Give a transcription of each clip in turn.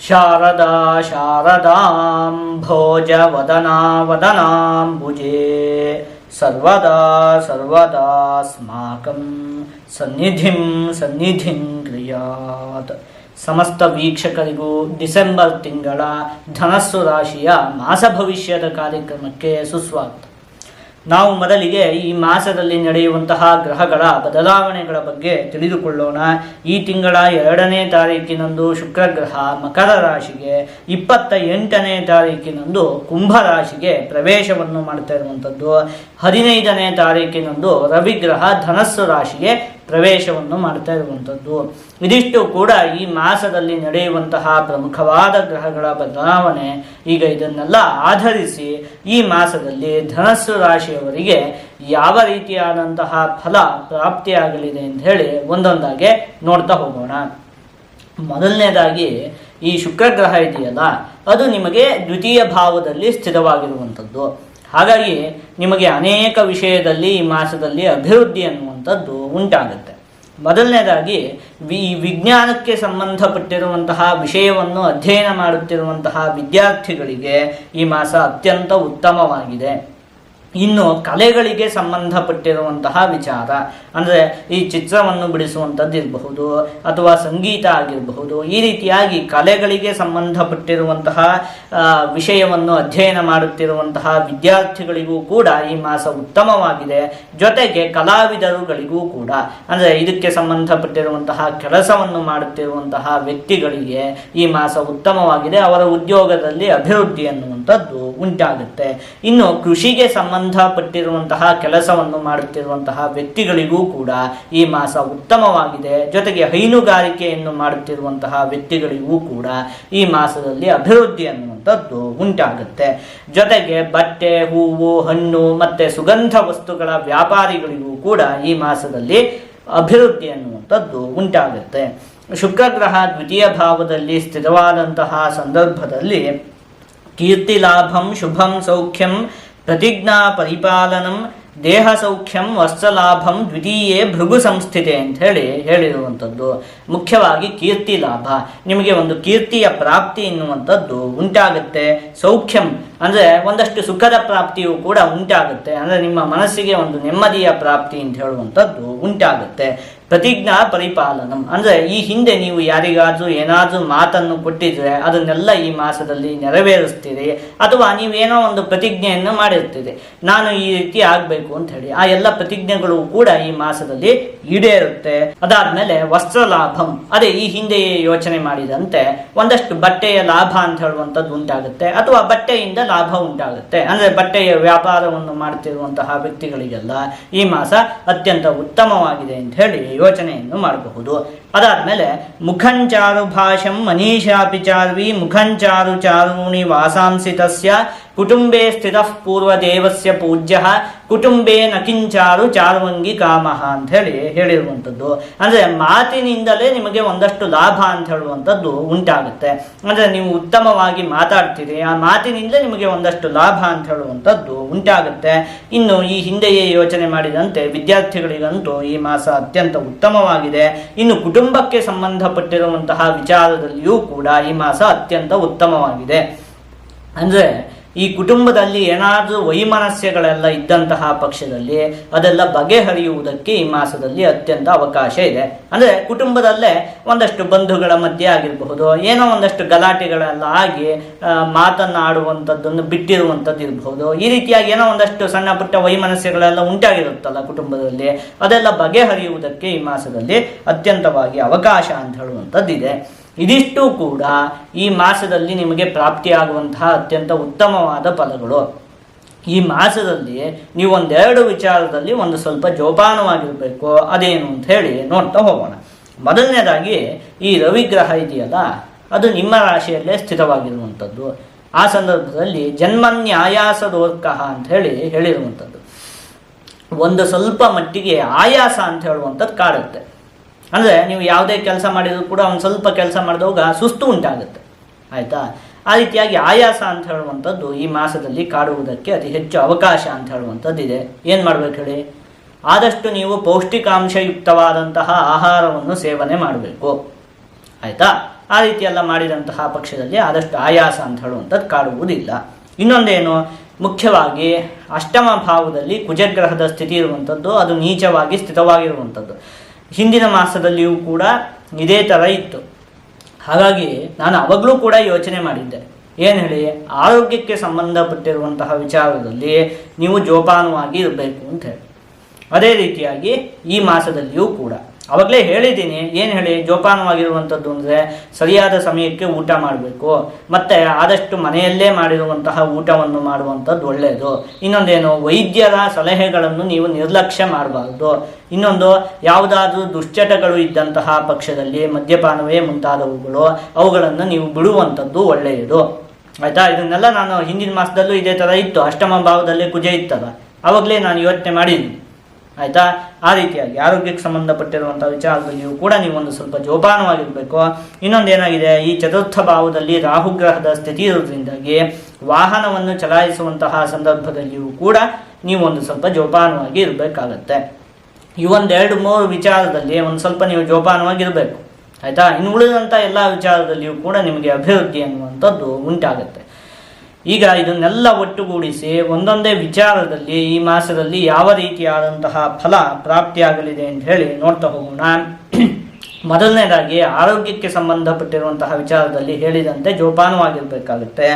ಶಾರದಾ ಶಾರದಾಂ ಭೋಜವದನಾ ವದನಾಂಬುಜೇ ಸರ್ವದಾ ಸರ್ವದಾಸ್ಮಾಕಂ ಸನ್ನಿಧಿಂ ಕ್ರಿಯಾತ್. ಸಮಸ್ತ ವೀಕ್ಷಕರಿಗೂ ಡಿಸೆಂಬರ್ ತಿಂಗಳ ಧನಸ್ಸು ರಾಶಿಯ ಮಾಸ ಭವಿಷ್ಯದ ಕಾರ್ಯಕ್ರಮಕ್ಕೆ ಸುಸ್ವಾಗತ. ನಾವು ಮೊದಲಿಗೆ ಈ ಮಾಸದಲ್ಲಿ ನಡೆಯುವಂತಹ ಗ್ರಹಗಳ ಬದಲಾವಣೆಗಳ ಬಗ್ಗೆ ತಿಳಿದುಕೊಳ್ಳೋಣ. ಈ ತಿಂಗಳ 2ನೇ ತಾರೀಕಿನಂದು ಶುಕ್ರಗ್ರಹ ಮಕರ ರಾಶಿಗೆ, 28ನೇ ತಾರೀಕಿನಂದು ಕುಂಭ ರಾಶಿಗೆ ಪ್ರವೇಶವನ್ನು ಮಾಡ್ತಾ ಇರುವಂಥದ್ದು, 15ನೇ ತಾರೀಕಿನಂದು ರವಿಗ್ರಹ ಧನಸ್ಸು ರಾಶಿಗೆ ಪ್ರವೇಶವನ್ನು ಮಾಡ್ತಾ ಇರುವಂಥದ್ದು. ಇದಿಷ್ಟು ಕೂಡ ಈ ಮಾಸದಲ್ಲಿ ನಡೆಯುವಂತಹ ಪ್ರಮುಖವಾದ ಗ್ರಹಗಳ ಬದಲಾವಣೆ. ಈಗ ಇದನ್ನೆಲ್ಲ ಆಧರಿಸಿ ಈ ಮಾಸದಲ್ಲಿ ಧನಸ್ಸು ರಾಶಿಯವರಿಗೆ ಯಾವ ರೀತಿಯಾದಂತಹ ಫಲ ಪ್ರಾಪ್ತಿಯಾಗಲಿದೆ ಅಂತ ಹೇಳಿ ಒಂದೊಂದಾಗೆ ನೋಡ್ತಾ ಹೋಗೋಣ. ಮೊದಲನೇದಾಗಿ ಈ ಶುಕ್ರಗ್ರಹ ಇದೆಯಲ್ಲ, ಅದು ನಿಮಗೆ ದ್ವಿತೀಯ ಭಾವದಲ್ಲಿ ಸ್ಥಿರವಾಗಿರುವಂಥದ್ದು. ಹಾಗಾಗಿ ನಿಮಗೆ ಅನೇಕ ವಿಷಯದಲ್ಲಿ ಈ ಮಾಸದಲ್ಲಿ ಅಭಿವೃದ್ಧಿ ಅನ್ನುವಂಥದ್ದು ಉಂಟಾಗುತ್ತೆ. ಮೊದಲನೇದಾಗಿ ಈ ವಿಜ್ಞಾನಕ್ಕೆ ಸಂಬಂಧಪಟ್ಟಿರುವಂತಹ ವಿಷಯವನ್ನು ಅಧ್ಯಯನ ಮಾಡುತ್ತಿರುವಂತಹ ವಿದ್ಯಾರ್ಥಿಗಳಿಗೆ ಈ ಮಾಸ ಅತ್ಯಂತ ಉತ್ತಮವಾಗಿದೆ. ಇನ್ನು ಕಲೆಗಳಿಗೆ ಸಂಬಂಧಪಟ್ಟಿರುವಂತಹ ವಿಚಾರ, ಅಂದರೆ ಈ ಚಿತ್ರವನ್ನು ಬಿಡಿಸುವಂಥದ್ದು ಇರಬಹುದು ಅಥವಾ ಸಂಗೀತ ಆಗಿರಬಹುದು, ಈ ರೀತಿಯಾಗಿ ಕಲೆಗಳಿಗೆ ಸಂಬಂಧಪಟ್ಟಿರುವಂತಹ ವಿಷಯವನ್ನು ಅಧ್ಯಯನ ಮಾಡುತ್ತಿರುವಂತಹ ವಿದ್ಯಾರ್ಥಿಗಳಿಗೂ ಕೂಡ ಈ ಮಾಸ ಉತ್ತಮವಾಗಿದೆ. ಜೊತೆಗೆ ಕಲಾವಿದರುಗಳಿಗೂ ಕೂಡ, ಅಂದರೆ ಇದಕ್ಕೆ ಸಂಬಂಧಪಟ್ಟಿರುವಂತಹ ಕೆಲಸವನ್ನು ಮಾಡುತ್ತಿರುವಂತಹ ವ್ಯಕ್ತಿಗಳಿಗೆ ಈ ಮಾಸ ಉತ್ತಮವಾಗಿದೆ. ಅವರ ಉದ್ಯೋಗದಲ್ಲಿ ಅಭಿವೃದ್ಧಿ ಅನ್ನುವಂಥದ್ದು ಉಂಟಾಗುತ್ತೆ. ಇನ್ನು ಕೃಷಿಗೆ ಸಂಬಂಧಪಟ್ಟಿರುವಂತಹ ಕೆಲಸವನ್ನು ಮಾಡುತ್ತಿರುವಂತಹ ವ್ಯಕ್ತಿಗಳಿಗೂ ಕೂಡ ಈ ಮಾಸ ಉತ್ತಮವಾಗಿದೆ. ಜೊತೆಗೆ ಹೈನುಗಾರಿಕೆಯನ್ನು ಮಾಡುತ್ತಿರುವಂತಹ ವ್ಯಕ್ತಿಗಳಿಗೂ ಕೂಡ ಈ ಮಾಸದಲ್ಲಿ ಅಭಿವೃದ್ಧಿ ಅನ್ನುವಂಥದ್ದು ಉಂಟಾಗುತ್ತೆ. ಜೊತೆಗೆ ಬಟ್ಟೆ, ಹೂವು, ಹಣ್ಣು ಮತ್ತೆ ಸುಗಂಧ ವಸ್ತುಗಳ ವ್ಯಾಪಾರಿಗಳಿಗೂ ಕೂಡ ಈ ಮಾಸದಲ್ಲಿ ಅಭಿವೃದ್ಧಿ ಅನ್ನುವಂಥದ್ದು ಉಂಟಾಗುತ್ತೆ. ಶುಕ್ರಗ್ರಹ ದ್ವಿತೀಯ ಭಾವದಲ್ಲಿ ಸ್ಥಿರವಾದಂತಹ ಸಂದರ್ಭದಲ್ಲಿ ಕೀರ್ತಿ ಲಾಭಂ, ಶುಭಂ ಸೌಖ್ಯಂ, ಪ್ರತಿಜ್ಞಾ ಪರಿಪಾಲನಂ, ದೇಹ ಸೌಖ್ಯಂ, ವಸ್ತ್ರಲಾಭಂ ದ್ವಿತೀಯೇ ಭೃಗು ಸಂಸ್ಥಿತೆ ಅಂತ ಹೇಳಿರುವಂಥದ್ದು. ಮುಖ್ಯವಾಗಿ ಕೀರ್ತಿ ಲಾಭ, ನಿಮಗೆ ಒಂದು ಕೀರ್ತಿಯ ಪ್ರಾಪ್ತಿ ಎನ್ನುವಂಥದ್ದು ಉಂಟಾಗುತ್ತೆ. ಸೌಖ್ಯಂ ಅಂದರೆ ಒಂದಷ್ಟು ಸುಖದ ಪ್ರಾಪ್ತಿಯೂ ಕೂಡ ಉಂಟಾಗುತ್ತೆ, ಅಂದರೆ ನಿಮ್ಮ ಮನಸ್ಸಿಗೆ ಒಂದು ನೆಮ್ಮದಿಯ ಪ್ರಾಪ್ತಿ ಅಂತ ಹೇಳುವಂಥದ್ದು ಉಂಟಾಗುತ್ತೆ. ಪ್ರತಿಜ್ಞಾ ಪರಿಪಾಲನಂ ಅಂದರೆ ಈ ಹಿಂದೆ ನೀವು ಯಾರಿಗಾದ್ರೂ ಏನಾದರೂ ಮಾತನ್ನು ಕೊಟ್ಟಿದ್ರೆ ಅದನ್ನೆಲ್ಲ ಈ ಮಾಸದಲ್ಲಿ ನೆರವೇರಿಸ್ತೀರಿ, ಅಥವಾ ನೀವೇನೋ ಒಂದು ಪ್ರತಿಜ್ಞೆಯನ್ನು ಮಾಡಿರ್ತೀರಿ, ನಾನು ಈ ರೀತಿ ಆಗಬೇಕು ಅಂತ ಹೇಳಿ. ಆ ಎಲ್ಲ ಪ್ರತಿಜ್ಞೆಗಳು ಕೂಡ ಈ ಮಾಸದಲ್ಲಿ ಈಡೇರುತ್ತೆ. ಅದಾದ್ಮೇಲೆ ವಸ್ತ್ರ ಲಾಭಂ, ಅದೇ ಈ ಹಿಂದೆಯೇ ಯೋಚನೆ ಮಾಡಿದಂತೆ ಒಂದಷ್ಟು ಬಟ್ಟೆಯ ಲಾಭ ಅಂತ ಹೇಳುವಂಥದ್ದು ಉಂಟಾಗುತ್ತೆ, ಅಥವಾ ಬಟ್ಟೆಯಿಂದ ಲಾಭ ಉಂಟಾಗುತ್ತೆ. ಅಂದರೆ ಬಟ್ಟೆಯ ವ್ಯಾಪಾರವನ್ನು ಮಾಡ್ತಿರುವಂತಹ ವ್ಯಕ್ತಿಗಳಿಗೆಲ್ಲ ಈ ಮಾಸ ಅತ್ಯಂತ ಉತ್ತಮವಾಗಿದೆ ಅಂತ ಹೇಳಿ ಯೋಚನೆಯನ್ನು ಮಾಡಬಹುದು. ಅದಾದ್ಮೇಲೆ ಮುಖಂಚಾರು ಭಾಷಂ ಮನೀಷಾಪಿ ಚಾರ್ವಿ ಮುಖಂಚಾರು ಚಾರುಣಿ ವಾಸಾಂಸಿ ತಸ್ಯ ಕುಟುಂಬೇ ಸ್ಥಿತ ಪೂರ್ವದೇವಸ್ಯ ಪೂಜ್ಯ ಕುಟುಂಬೇ ನಕಿಂಚಾರು ಚಾರುವಂಗಿ ಕಾಮಃ ಅಂತ ಹೇಳಿರುವಂಥದ್ದು. ಅಂದರೆ ಮಾತಿನಿಂದಲೇ ನಿಮಗೆ ಒಂದಷ್ಟು ಲಾಭ ಅಂತ ಹೇಳುವಂಥದ್ದು ಉಂಟಾಗುತ್ತೆ. ಅಂದರೆ ನೀವು ಉತ್ತಮವಾಗಿ ಮಾತಾಡ್ತೀರಿ, ಆ ಮಾತಿನಿಂದಲೇ ನಿಮಗೆ ಒಂದಷ್ಟು ಲಾಭ ಅಂತ ಹೇಳುವಂಥದ್ದು ಉಂಟಾಗುತ್ತೆ. ಇನ್ನು ಈ ಹಿಂದೆಯೇ ಯೋಚನೆ ಮಾಡಿದಂತೆ ವಿದ್ಯಾರ್ಥಿಗಳಿಗಂತೂ ಈ ಮಾಸ ಅತ್ಯಂತ ಉತ್ತಮವಾಗಿದೆ. ಇನ್ನು ಕುಟುಂಬಕ್ಕೆ ಸಂಬಂಧಪಟ್ಟಿರುವಂತಹ ವಿಚಾರದಲ್ಲಿಯೂ ಕೂಡ ಈ ಮಾಸ ಅತ್ಯಂತ ಉತ್ತಮವಾಗಿದೆ. ಅಂದರೆ ಈ ಕುಟುಂಬದಲ್ಲಿ ಏನಾದರೂ ವೈಮನಸ್ಯಗಳೆಲ್ಲ ಇದ್ದಂತಹ ಪಕ್ಷದಲ್ಲಿ ಅದೆಲ್ಲ ಬಗೆಹರಿಯುವುದಕ್ಕೆ ಈ ಮಾಸದಲ್ಲಿ ಅತ್ಯಂತ ಅವಕಾಶ ಇದೆ. ಅಂದರೆ ಕುಟುಂಬದಲ್ಲೇ ಒಂದಷ್ಟು ಬಂಧುಗಳ ಮಧ್ಯೆ ಆಗಿರಬಹುದು, ಏನೋ ಒಂದಷ್ಟು ಗಲಾಟೆಗಳೆಲ್ಲ ಆಗಿ ಮಾತನ್ನಾಡುವಂಥದ್ದನ್ನು ಬಿಟ್ಟಿರುವಂಥದ್ದು ಇರಬಹುದು. ಈ ರೀತಿಯಾಗಿ ಏನೋ ಒಂದಷ್ಟು ಸಣ್ಣ ಪುಟ್ಟ ವೈಮನಸ್ಯಗಳೆಲ್ಲ ಉಂಟಾಗಿರುತ್ತಲ್ಲ ಕುಟುಂಬದಲ್ಲಿ, ಅದೆಲ್ಲ ಬಗೆಹರಿಯುವುದಕ್ಕೆ ಈ ಮಾಸದಲ್ಲಿ ಅತ್ಯಂತವಾಗಿ ಅವಕಾಶ ಅಂತ ಹೇಳುವಂಥದ್ದಿದೆ. ಇದಿಷ್ಟು ಕೂಡ ಈ ಮಾಸದಲ್ಲಿ ನಿಮಗೆ ಪ್ರಾಪ್ತಿಯಾಗುವಂತಹ ಅತ್ಯಂತ ಉತ್ತಮವಾದ ಫಲಗಳು. ಈ ಮಾಸದಲ್ಲಿ ನೀವು ಒಂದೆರಡು ವಿಚಾರದಲ್ಲಿ ಒಂದು ಸ್ವಲ್ಪ ಜೋಪಾನವಾಗಿರಬೇಕು. ಅದೇನು ಅಂತ ಹೇಳಿ ನೋಡ್ತಾ ಹೋಗೋಣ. ಮೊದಲನೇದಾಗಿ ಈ ರವಿಗ್ರಹ ಇದೆಯಲ್ಲ, ಅದು ನಿಮ್ಮ ರಾಶಿಯಲ್ಲೇ ಸ್ಥಿತವಾಗಿರುವಂಥದ್ದು. ಆ ಸಂದರ್ಭದಲ್ಲಿ ಜನ್ಮನ್ಯಾಯಾಸದೋರ್ಕಃ ಅಂತ ಹೇಳಿರುವಂಥದ್ದು. ಒಂದು ಸ್ವಲ್ಪ ಮಟ್ಟಿಗೆ ಆಯಾಸ ಅಂತ ಹೇಳುವಂಥದ್ದು ಕಾಡುತ್ತೆ. ಅಂದರೆ ನೀವು ಯಾವುದೇ ಕೆಲಸ ಮಾಡಿದರೂ ಕೂಡ ಒಂದು ಸ್ವಲ್ಪ ಕೆಲಸ ಮಾಡಿದಾಗ ಸುಸ್ತು ಉಂಟಾಗುತ್ತೆ, ಆಯಿತಾ? ಆ ರೀತಿಯಾಗಿ ಆಯಾಸ ಅಂತ ಹೇಳುವಂಥದ್ದು ಈ ಮಾಸದಲ್ಲಿ ಕಾಡುವುದಕ್ಕೆ ಅತಿ ಹೆಚ್ಚು ಅವಕಾಶ ಅಂತ ಹೇಳುವಂಥದ್ದಿದೆ. ಏನು ಮಾಡಬೇಕು ಹೇಳಿ? ಆದಷ್ಟು ನೀವು ಪೌಷ್ಟಿಕಾಂಶಯುಕ್ತವಾದಂತಹ ಆಹಾರವನ್ನು ಸೇವನೆ ಮಾಡಬೇಕು, ಆಯಿತಾ? ಆ ರೀತಿಯೆಲ್ಲ ಮಾಡಿದಂತಹ ಪಕ್ಷದಲ್ಲಿ ಆದಷ್ಟು ಆಯಾಸ ಅಂತ ಹೇಳುವಂಥದ್ದು ಕಾಡುವುದಿಲ್ಲ. ಇನ್ನೊಂದೇನು, ಮುಖ್ಯವಾಗಿ ಅಷ್ಟಮ ಭಾವದಲ್ಲಿ ಕುಜಗ್ರಹದ ಸ್ಥಿತಿ ಇರುವಂಥದ್ದು, ಅದು ನೀಚವಾಗಿ ಸ್ಥಿತವಾಗಿರುವಂಥದ್ದು. ಹಿಂದಿನ ಮಾಸದಲ್ಲಿಯೂ ಕೂಡ ಇದೇ ಥರ ಇತ್ತು. ಹಾಗಾಗಿ ನಾನು ಅವಾಗಲೂ ಕೂಡ ಯೋಚನೆ ಮಾಡಿದ್ದೆ, ಏನು ಹೇಳಿ, ಆರೋಗ್ಯಕ್ಕೆ ಸಂಬಂಧಪಟ್ಟಿರುವಂತಹ ವಿಚಾರದಲ್ಲಿ ನೀವು ಜೋಪಾನವಾಗಿ ಇರಬೇಕು ಅಂತ ಹೇಳಿ. ಅದೇ ರೀತಿಯಾಗಿ ಈ ಮಾಸದಲ್ಲಿಯೂ ಕೂಡ ಅವಾಗಲೇ ಹೇಳಿದ್ದೀನಿ, ಏನು ಹೇಳಿ, ಜೋಪಾನವಾಗಿರುವಂಥದ್ದು ಅಂದರೆ ಸರಿಯಾದ ಸಮಯಕ್ಕೆ ಊಟ ಮಾಡಬೇಕು, ಮತ್ತು ಆದಷ್ಟು ಮನೆಯಲ್ಲೇ ಮಾಡಿರುವಂತಹ ಊಟವನ್ನು ಮಾಡುವಂಥದ್ದು ಒಳ್ಳೆಯದು. ಇನ್ನೊಂದೇನು, ವೈದ್ಯರ ಸಲಹೆಗಳನ್ನು ನೀವು ನಿರ್ಲಕ್ಷ್ಯ ಮಾಡಬಾರ್ದು. ಇನ್ನೊಂದು, ಯಾವುದಾದ್ರೂ ದುಶ್ಚಟಗಳು ಇದ್ದಂತಹ ಪಕ್ಷದಲ್ಲಿ ಮದ್ಯಪಾನವೇ ಮುಂತಾದವುಗಳು, ಅವುಗಳನ್ನು ನೀವು ಬಿಡುವಂಥದ್ದು ಒಳ್ಳೆಯದು. ಆಯಿತಾ? ಇದನ್ನೆಲ್ಲ ನಾನು ಹಿಂದಿನ ಮಾಸದಲ್ಲೂ ಇದೇ ಥರ ಇತ್ತು, ಅಷ್ಟಮ ಭಾವದಲ್ಲೇ ಕುಜ ಇತ್ತಲ್ಲ, ಆವಾಗಲೇ ನಾನು ಯೋಚನೆ ಮಾಡಿದ್ದೀನಿ. ಆಯಿತಾ? ಆ ರೀತಿಯಾಗಿ ಆರೋಗ್ಯಕ್ಕೆ ಸಂಬಂಧಪಟ್ಟಿರುವಂಥ ವಿಚಾರದಲ್ಲಿಯೂ ಕೂಡ ನೀವೊಂದು ಸ್ವಲ್ಪ ಜೋಪಾನವಾಗಿರಬೇಕು. ಇನ್ನೊಂದು ಏನಾಗಿದೆ, ಈ ಚತುರ್ಥ ಭಾವದಲ್ಲಿ ರಾಹುಗ್ರಹದ ಸ್ಥಿತಿ ಇರೋದ್ರಿಂದಾಗಿ ವಾಹನವನ್ನು ಚಲಾಯಿಸುವಂತಹ ಸಂದರ್ಭದಲ್ಲಿಯೂ ಕೂಡ ನೀವೊಂದು ಸ್ವಲ್ಪ ಜೋಪಾನವಾಗಿ ಇರಬೇಕಾಗತ್ತೆ. ಈ 1-2-3 ವಿಚಾರದಲ್ಲಿ ಒಂದು ಸ್ವಲ್ಪ ನೀವು ಜೋಪಾನವಾಗಿರಬೇಕು. ಆಯಿತಾ? ಇನ್ನು ಉಳಿದಂಥ ಎಲ್ಲ ವಿಚಾರದಲ್ಲಿಯೂ ಕೂಡ ನಿಮಗೆ ಅಭಿವೃದ್ಧಿ ಅನ್ನುವಂಥದ್ದು ಉಂಟಾಗುತ್ತೆ. ಈಗ ಇದನ್ನೆಲ್ಲ ಒಟ್ಟುಗೂಡಿಸಿ ಒಂದೊಂದೇ ವಿಚಾರದಲ್ಲಿ ಈ ಮಾಸದಲ್ಲಿ ಯಾವ ರೀತಿಯಾದಂತಹ ಫಲ ಪ್ರಾಪ್ತಿಯಾಗಲಿದೆ ಅಂತ ಹೇಳಿ ನೋಡ್ತಾ ಹೋಗೋಣ. ಮೊದಲನೇದಾಗಿ ಆರೋಗ್ಯಕ್ಕೆ ಸಂಬಂಧಪಟ್ಟಿರುವಂತಹ ವಿಚಾರದಲ್ಲಿ ಹೇಳಿದಂತೆ ಜೋಪಾನವಾಗಿರಬೇಕಾಗುತ್ತೆ.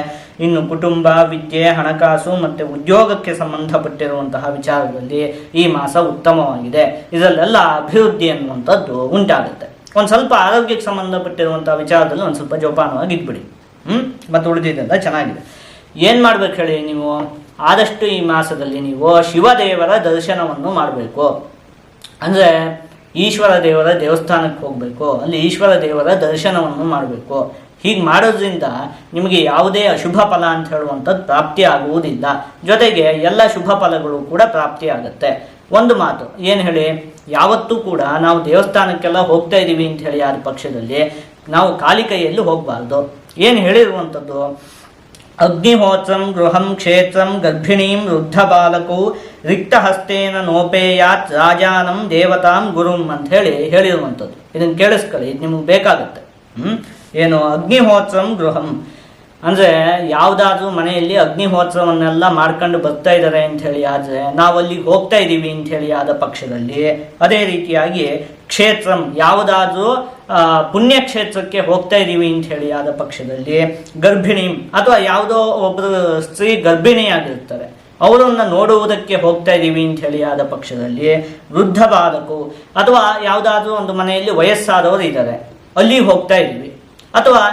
ಇನ್ನು ಕುಟುಂಬ, ವಿದ್ಯೆ, ಹಣಕಾಸು ಮತ್ತು ಉದ್ಯೋಗಕ್ಕೆ ಸಂಬಂಧಪಟ್ಟಿರುವಂತಹ ವಿಚಾರದಲ್ಲಿ ಈ ಮಾಸ ಉತ್ತಮವಾಗಿದೆ. ಇದರಲ್ಲೆಲ್ಲ ಅಭಿವೃದ್ಧಿ ಅನ್ನುವಂಥದ್ದು ಉಂಟಾಗುತ್ತೆ. ಒಂದು ಸ್ವಲ್ಪ ಆರೋಗ್ಯಕ್ಕೆ ಸಂಬಂಧಪಟ್ಟಿರುವಂತಹ ವಿಚಾರದಲ್ಲಿ ಒಂದು ಸ್ವಲ್ಪ ಜೋಪಾನವಾಗಿ ಇದ್ಬಿಡಿ. ಮತ್ತು ಉಳಿದಿದ್ದೆಲ್ಲ ಚೆನ್ನಾಗಿದೆ. ಏನು ಮಾಡ್ಬೇಕು ಹೇಳಿ, ನೀವು ಆದಷ್ಟು ಈ ಮಾಸದಲ್ಲಿ ನೀವು ಶಿವದೇವರ ದರ್ಶನವನ್ನು ಮಾಡಬೇಕು. ಅಂದರೆ ಈಶ್ವರ ದೇವರ ದೇವಸ್ಥಾನಕ್ಕೆ ಹೋಗಬೇಕು, ಅಲ್ಲಿ ಈಶ್ವರ ದೇವರ ದರ್ಶನವನ್ನು ಮಾಡಬೇಕು. ಹೀಗೆ ಮಾಡೋದ್ರಿಂದ ನಿಮಗೆ ಯಾವುದೇ ಅಶುಭ ಫಲ ಅಂತ ಹೇಳುವಂಥದ್ದು ಪ್ರಾಪ್ತಿ ಆಗುವುದಿಲ್ಲ. ಜೊತೆಗೆ ಎಲ್ಲ ಶುಭ ಫಲಗಳು ಕೂಡ ಪ್ರಾಪ್ತಿಯಾಗುತ್ತೆ. ಒಂದು ಮಾತು ಏನು ಹೇಳಿ, ಯಾವತ್ತೂ ಕೂಡ ನಾವು ದೇವಸ್ಥಾನಕ್ಕೆಲ್ಲ ಹೋಗ್ತಾ ಇದ್ದೀವಿ ಅಂತ ಹೇಳಿ ಆದ ಪಕ್ಷದಲ್ಲಿ ನಾವು ಖಾಲಿ ಕೈಯಲ್ಲಿ ಹೋಗಬಾರ್ದು. ಏನು ಹೇಳಿರುವಂಥದ್ದು, ಅಗ್ನಿಹೋತ್ರಂ ಗೃಹಂ ಕ್ಷೇತ್ರಂ ಗರ್ಭಿಣೀಂ ವೃದ್ಧ ಬಾಲಕೌ ರಿಕ್ತಹಸ್ತೇನ ನೋಪೇಯಾತ್ ರಾಜಾನಂ ದೇವತಾಂ ಗುರುಂ ಅಂತ ಹೇಳಿರುವಂಥದ್ದು. ಇದನ್ನು ಕೇಳಿಸ್ಕೊಳ್ಳಿ, ಇದು ನಿಮಗೆ ಬೇಕಾಗುತ್ತೆ. ಏನು ಅಗ್ನಿಹೋತ್ರಂ ಗೃಹಂ ಅಂದರೆ ಯಾವುದಾದ್ರೂ ಮನೆಯಲ್ಲಿ ಅಗ್ನಿಹೋತ್ರವನ್ನೆಲ್ಲ ಮಾಡ್ಕೊಂಡು ಬರ್ತಾ ಇದ್ದಾರೆ ಅಂಥೇಳಿ ಆದರೆ ನಾವು ಅಲ್ಲಿಗೆ ಹೋಗ್ತಾ ಇದ್ದೀವಿ ಅಂಥೇಳಿ ಆದ ಪಕ್ಷದಲ್ಲಿ, ಅದೇ ರೀತಿಯಾಗಿ ಕ್ಷೇತ್ರಂ ಯಾವುದಾದ್ರೂ ಪುಣ್ಯಕ್ಷೇತ್ರಕ್ಕೆ ಹೋಗ್ತಾ ಇದ್ದೀವಿ ಅಂತ ಹೇಳಿ ಆದ ಪಕ್ಷದಲ್ಲಿ, ಗರ್ಭಿಣಿ ಅಥವಾ ಯಾವುದೋ ಒಬ್ಬರು ಸ್ತ್ರೀ ಗರ್ಭಿಣಿಯಾಗಿರ್ತಾರೆ ಅವರನ್ನು ನೋಡುವುದಕ್ಕೆ ಹೋಗ್ತಾ ಇದ್ದೀವಿ ಅಂತ ಹೇಳಿ ಆದ ಪಕ್ಷದಲ್ಲಿ, ವೃದ್ಧ ಬಾಲಕು ಅಥವಾ ಯಾವುದಾದ್ರೂ ಒಂದು ಮನೆಯಲ್ಲಿ ವಯಸ್ಸಾದವರು ಇದ್ದಾರೆ ಅಲ್ಲಿಗೆ ಹೋಗ್ತಾ ಇದ್ದೀವಿ, ಅಥವಾ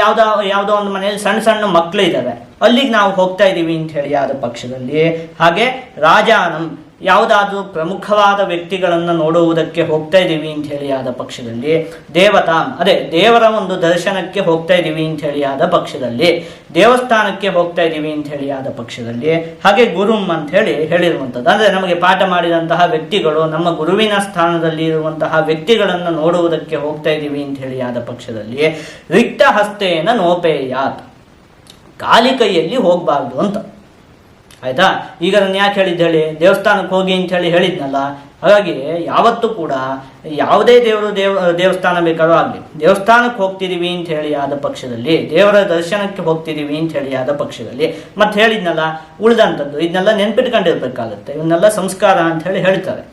ಯಾವುದೋ ಒಂದು ಮನೆಯಲ್ಲಿ ಸಣ್ಣ ಸಣ್ಣ ಮಕ್ಕಳು ಇದ್ದಾರೆ ಅಲ್ಲಿಗೆ ನಾವು ಹೋಗ್ತಾ ಇದ್ದೀವಿ ಅಂತ ಹೇಳಿ ಆದ ಪಕ್ಷದಲ್ಲಿ, ಹಾಗೆ ರಾಜಾನಂ ಯಾವುದಾದ್ರೂ ಪ್ರಮುಖವಾದ ವ್ಯಕ್ತಿಗಳನ್ನು ನೋಡುವುದಕ್ಕೆ ಹೋಗ್ತಾ ಇದ್ದೀವಿ ಅಂತ ಹೇಳಿ ಆದ ಪಕ್ಷದಲ್ಲಿ, ದೇವತಾಂ ಅದೇ ದೇವರ ಒಂದು ದರ್ಶನಕ್ಕೆ ಹೋಗ್ತಾ ಇದ್ದೀವಿ ಅಂತ ಹೇಳಿ ಆದ ಪಕ್ಷದಲ್ಲಿ, ದೇವಸ್ಥಾನಕ್ಕೆ ಹೋಗ್ತಾ ಇದ್ದೀವಿ ಅಂತ ಹೇಳಿ ಆದ ಪಕ್ಷದಲ್ಲಿ, ಹಾಗೆ ಗುರುಂ ಅಂತ ಹೇಳಿರುವಂಥದ್ದು. ಅಂದರೆ ನಮಗೆ ಪಾಠ ಮಾಡಿದಂತಹ ವ್ಯಕ್ತಿಗಳು, ನಮ್ಮ ಗುರುವಿನ ಸ್ಥಾನದಲ್ಲಿ ಇರುವಂತಹ ವ್ಯಕ್ತಿಗಳನ್ನು ನೋಡುವುದಕ್ಕೆ ಹೋಗ್ತಾ ಇದ್ದೀವಿ ಅಂತ ಹೇಳಿ ಆದ ಪಕ್ಷದಲ್ಲಿ, ರಿಕ್ತ ಹಸ್ತೇನ ನೋಪೇಯಾತ್ ಖಾಲಿ ಕೈಯಲ್ಲಿ ಹೋಗಬಾರ್ದು ಅಂತ. ಆಯಿತಾ? ಈಗ ನಾನು ಯಾಕೆ ಹೇಳಿದ್ದು ಹೇಳಿ, ದೇವಸ್ಥಾನಕ್ಕೆ ಹೋಗಿ ಅಂತ ಹೇಳಿದ್ನಲ್ಲ. ಹಾಗಾಗಿ ಯಾವತ್ತೂ ಕೂಡ ಯಾವುದೇ ದೇವಸ್ಥಾನ ಬೇಕಾದ್ರೂ ಆಗಲಿ, ದೇವಸ್ಥಾನಕ್ಕೆ ಹೋಗ್ತಿದ್ದೀವಿ ಅಂತ ಹೇಳಿ ಆದ ಪಕ್ಷದಲ್ಲಿ, ದೇವರ ದರ್ಶನಕ್ಕೆ ಹೋಗ್ತಿದ್ದೀವಿ ಅಂತ ಹೇಳಿ ಆದ ಪಕ್ಷದಲ್ಲಿ, ಮತ್ತೆ ಹೇಳಿದ್ನಲ್ಲ ಉಳಿದಂಥದ್ದು ಇದನ್ನೆಲ್ಲ ನೆನ್ಪಿಟ್ಕೊಂಡಿರ್ಬೇಕಾಗತ್ತೆ. ಇವನ್ನೆಲ್ಲ ಸಂಸ್ಕಾರ ಅಂತ ಹೇಳ್ತಾರೆ.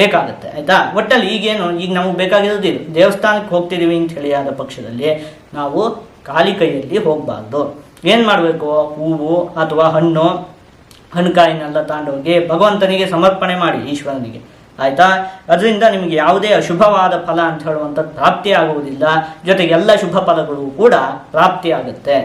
ಬೇಕಾಗುತ್ತೆ. ಆಯಿತಾ? ಒಟ್ಟಲ್ಲಿ ಈಗ ನಮಗೆ ಬೇಕಾಗಿರೋದು ಇದು, ದೇವಸ್ಥಾನಕ್ಕೆ ಹೋಗ್ತಿದ್ದೀವಿ ಅಂತ ಹೇಳಿ ಆದ ಪಕ್ಷದಲ್ಲಿ ನಾವು ಖಾಲಿ ಕೈಯಲ್ಲಿ ಹೋಗಬಾರ್ದು. ಏನು ಮಾಡಬೇಕು, ಹೂವು ಅಥವಾ ಹಣ್ಣುಕಾಯಿನೆಲ್ಲ ತಗೊಂಡೋಗಿ ಭಗವಂತನಿಗೆ ಸಮರ್ಪಣೆ ಮಾಡಿ, ಈಶ್ವರನಿಗೆ. ಆಯಿತಾ? ಅದರಿಂದ ನಿಮಗೆ ಯಾವುದೇ ಅಶುಭವಾದ ಫಲ ಅಂತ ಹೇಳುವಂಥದ್ದು ಪ್ರಾಪ್ತಿ ಆಗುವುದಿಲ್ಲ. ಜೊತೆಗೆ ಎಲ್ಲ ಶುಭ ಫಲಗಳು ಕೂಡ ಪ್ರಾಪ್ತಿಯಾಗುತ್ತೆ.